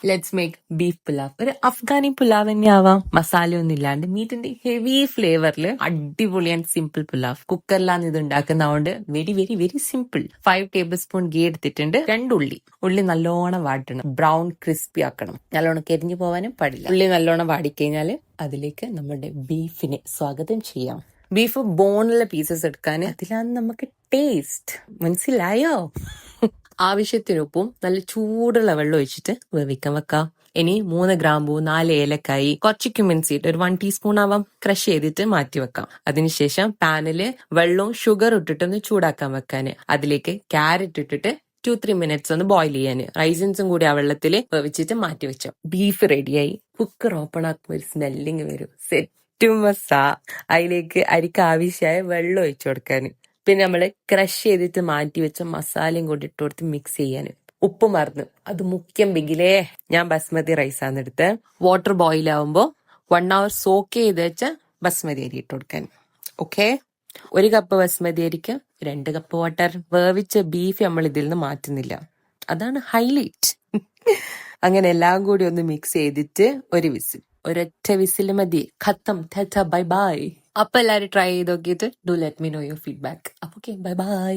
Let's make beef pulao. ഒരു അഫ്ഗാനി പുലാവ് തന്നെ ആവാം, മസാല ഒന്നും ഇല്ലാണ്ട് മീറ്റിന്റെ ഹെവി ഫ്ലേവറിൽ അടിപൊളി ആൻഡ് സിമ്പിൾ പുലാവ്. കുക്കറിലാണ് ഇത് ഉണ്ടാക്കുന്നതുകൊണ്ട് very very very simple. 5 tablespoon ghee എടുത്തിട്ടുണ്ട്. 2 ഉള്ളി നല്ലോണം വാട്ടണം, ബ്രൗൺ ക്രിസ്പി ആക്കണം, നല്ലോണം കരിഞ്ഞു പോവാനും പാടില്ല. ഉള്ളി നല്ലോണം വാടിക്കഴിഞ്ഞാല് അതിലേക്ക് നമ്മുടെ ബീഫിനെ സ്വാഗതം ചെയ്യാം. ബീഫ് ബോണിലെ പീസസ് എടുക്കാൻ, അതിലാണ് നമുക്ക് ടേസ്റ്റ്. മനസ്സിലായോ? ആവശ്യത്തിന് ഉപ്പും നല്ല ചൂടുള്ള വെള്ളം ഒഴിച്ചിട്ട് വേവിക്കാൻ വെക്കാം. ഇനി 3 ഗ്രാമ്പൂ, 4 ഏലക്കായി, കുറച്ച് ക്യുമിൻ സീഡ്, ഒരു 1 ടീസ്പൂൺ ആവാം, ക്രഷ് ചെയ്തിട്ട് മാറ്റി വെക്കാം. അതിനുശേഷം പാനില് വെള്ളവും ഷുഗർ ഇട്ടിട്ടൊന്ന് ചൂടാക്കാൻ വെക്കാന്. അതിലേക്ക് ക്യാരറ്റ് ഇട്ടിട്ട് 2-3 മിനിറ്റ്സ് ഒന്ന് ബോയിൽ ചെയ്യാന്. റൈസിൻസും കൂടി ആ വെള്ളത്തിൽ വേവിച്ചിട്ട് മാറ്റി വെച്ചോ. ബീഫ് റെഡിയായി. കുക്കർ ഓപ്പൺ ആക്കുമ്പോൾ ഒരു സ്മെല്ലിങ് വരും. സെറ്റ് മസാ. അതിലേക്ക് അരിക്ക് ആവശ്യമായ വെള്ളം ഒഴിച്ചു കൊടുക്കാന്. പിന്നെ നമ്മള് ക്രഷ് ചെയ്തിട്ട് മാറ്റി വെച്ച മസാലയും കൂടി ഇട്ട് കൊടുത്ത് മിക്സ് ചെയ്യാന്. ഉപ്പ് മറന്നു, അത് മുഖ്യം ബിഗിലേ. ഞാൻ ബസ്മതി റൈസാണ് എടുത്ത്. വാട്ടർ ബോയിൽ ആവുമ്പോ 1 hour സോക്ക് ചെയ്ത് വെച്ച ബസ്മതി അരി ഇട്ട് കൊടുക്കാൻ. ഓക്കെ, 1 കപ്പ് ബസ്മതി അരിക്ക് 2 കപ്പ് വാട്ടർ. വേവിച്ച ബീഫ് നമ്മൾ ഇതിൽ നിന്ന് മാറ്റുന്നില്ല, അതാണ് ഹൈലൈറ്റ്. അങ്ങനെ എല്ലാം കൂടി ഒന്ന് മിക്സ് ചെയ്തിട്ട് ഒരു വിസിൽ, ഒരൊറ്റ വിസിൽ മതി. ഖത്തം. Bye bye. അപ്പൊ എല്ലാരും ട്രൈ ചെയ്ത് നോക്കിയിട്ട് do let me know your feedback. അപ്പൊ ഓക്കെ, ബൈ ബൈ.